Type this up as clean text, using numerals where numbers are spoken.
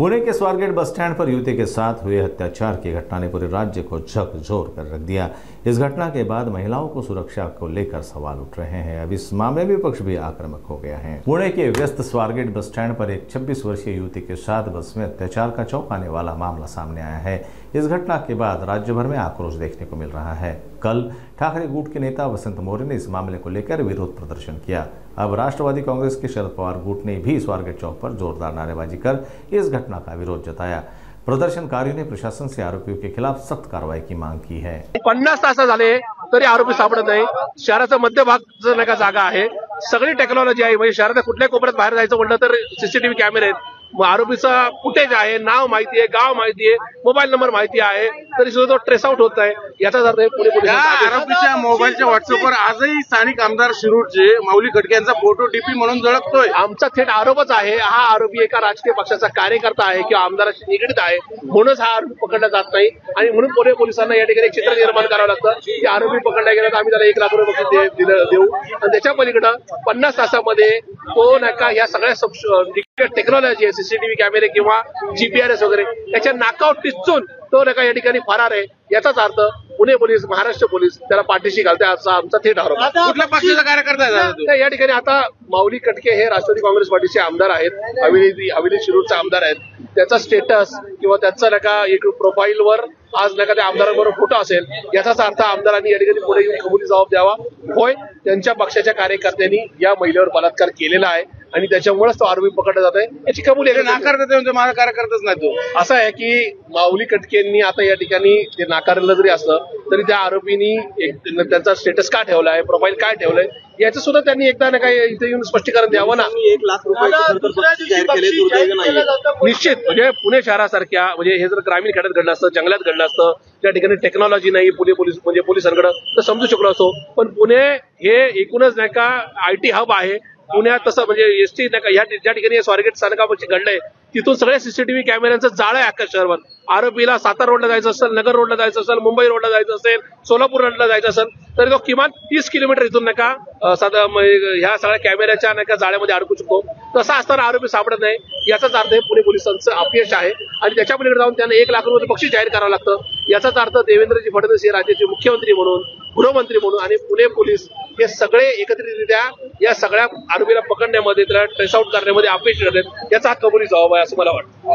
पुणे के Swargate bus stand पर युवती के साथ हुए अत्याचार की घटना ने पूरे राज्य को झकझोर कर रख दिया। इस घटना के बाद महिलाओं को सुरक्षा को लेकर सवाल उठ रहे हैं। अब इस मामले में विपक्ष भी आक्रामक हो गया है। पुणे के व्यस्त स्वारगेट बस स्टैंड पर एक 26 वर्षीय युवती के साथ बस में अत्याचार का चौंकाने वाला मामला सामने आया है। इस घटना के बाद राज्य भर में आक्रोश देखने को मिल रहा है। कल ठाकरे गुट के नेता वसंत मौर्य ने इस मामले को लेकर विरोध प्रदर्शन किया। अब राष्ट्रवादी कांग्रेस के शरद पवार गुट ने भी स्वारगेट चौक पर जोरदार नारेबाजी कर इस घटना का विरोध जताया। प्रदर्शनकारियों ने प्रशासन से आरोपियों के खिलाफ सख्त कार्रवाई की मांग की है। 50 तास झाले तरी आरोपी सापडत नाही। शहराचा मध्यभाग नाही का जागा आहे, सगळी टेक्नॉलॉजी आहे, म्हणजे शहराच्या कुठल्याही कोपऱ्यात बाहेर जायचं म्हटलं तर सीसीटीव्ही कॅमेरे आहेत, आरोपीचा फुटेज आहे, नाव माहिती आहे, गाव माहिती आहे, मोबाईल नंबर माहिती आहे, तरी सुद्धा तो ट्रेस आउट होत आहे। याचाच अर्थ पुणे पोलिसांचा आरोपीच्या मोबाईलच्या व्हॉट्सअपवर आजही स्थानिक आमदार शिरूरचे माऊली खटके यांचा फोटो डीपी म्हणून झळकतोय। आमचा थेट आरोपच आहे, हा आरोपी एका राजकीय पक्षाचा कार्यकर्ता आहे किंवा आमदाराशी निगडीत आहे, म्हणूनच हा आरोपी पकडला जात नाही। आणि म्हणून पुणे पोलिसांना या ठिकाणी एक चित्र निर्माण करावं लागतं की आरोपी पकडला गेला तर आम्ही त्याला 1 लाख रुपये बक्षीस देऊ, आणि त्याच्या पलीकडे 50 तासामध्ये तो नका या सगळ्या टेक्नॉलॉजी आहे, सीसीटीव्ही कॅमेरे किंवा जीपीआरएस वगैरे त्याच्या नाकावर टिचून तो नका या ठिकाणी फरार आहे। याचाच अर्थ पुणे पोलीस, महाराष्ट्र पोलीस त्याला पाठीशी घालते असा आमचा थेट आरोप आहे। कुठल्या पक्षाचा कार्यकर्ता आहे? या ठिकाणी आता माऊली कटके हे राष्ट्रवादी काँग्रेस पार्टीचे आमदार आहेत, हवेली शिरूरचे आमदार आहेत। त्याचा स्टेटस किंवा त्याचा नका एक प्रोफाईलवर आज नका त्या आमदारांबरोबर फोटो असेल, याचाच अर्थ आमदारांनी या ठिकाणी पुढे येऊन कबुली जबाब द्यावा। होय, त्यांच्या पक्षाच्या कार्यकर्त्यांनी या महिलेवर बलात्कार केलेला आहे आणि त्याच्यामुळेच तो आरोपी पकडला जात आहे, याची कबुली नाकारतात म्हणजे माझा कार्यकर्ताच नाही तो। असं आहे की माऊली कटकेंनी आता या ठिकाणी ते नाकारलं जरी असलं तरी त्या आरोपींनी त्यांचा स्टेटस का ठेवला आहे, प्रोफाईल काय ठेवलंय, याचं सुद्धा त्यांनी एकदा नका इथे येऊन स्पष्टीकरण द्यावं ना। 1 लाख रुपये निश्चित म्हणजे पुणे शहरासारख्या म्हणजे हे जर ग्रामीण खेड्यात घडलं असतं, जंगलात घडलं असतं, त्या ठिकाणी टेक्नॉलॉजी नाही पुणे पोलीस म्हणजे पोलिसांकडे, तर समजू शकलो असतो। पण पुणे हे एकूणच नाही का IT हब आहे। पुण्यात तसं म्हणजे एसटी नाही का ज्या ठिकाणी स्वारगेट स्थानकापाशी घडलंय तिथून सगळे सीसीटीव्ही कॅमेऱ्यांचं जाळं आहे अख्ख्या शहरावर। आरोपीला सातारा रोडला जायचं असेल, नगर रोडला जायचं असेल, मुंबई रोडला जायचं असेल, सोलापूर रोडला जायचं असेल तरी तो किमान 30 किलोमीटर इथून नका ह्या सगळ्या कॅमेऱ्याच्या नका जाळ्यामध्ये अडकू शकतो। तसा असताना आरोपी सापडत नाही, याचाच अर्थ हे पुणे पोलिसांचं अपयश आहे आणि त्याच्या पलीकडे जाऊन त्यांना 1 लाख रुपये बक्षीस जाहीर करावं लागतं। याचाच अर्थ देवेंद्रजी फडणवीस हे राज्याचे मुख्यमंत्री म्हणून, गृहमंत्री म्हणून आणि पुणे पोलीस हे सगळे एकत्रितरित्या या सगळ्या आरोपीला पकडण्यामध्ये, त्याला ट्रेस आउट करण्यामध्ये अपयशी ठरले, याचा कबुली जबाब आहे असं मला वाटतं।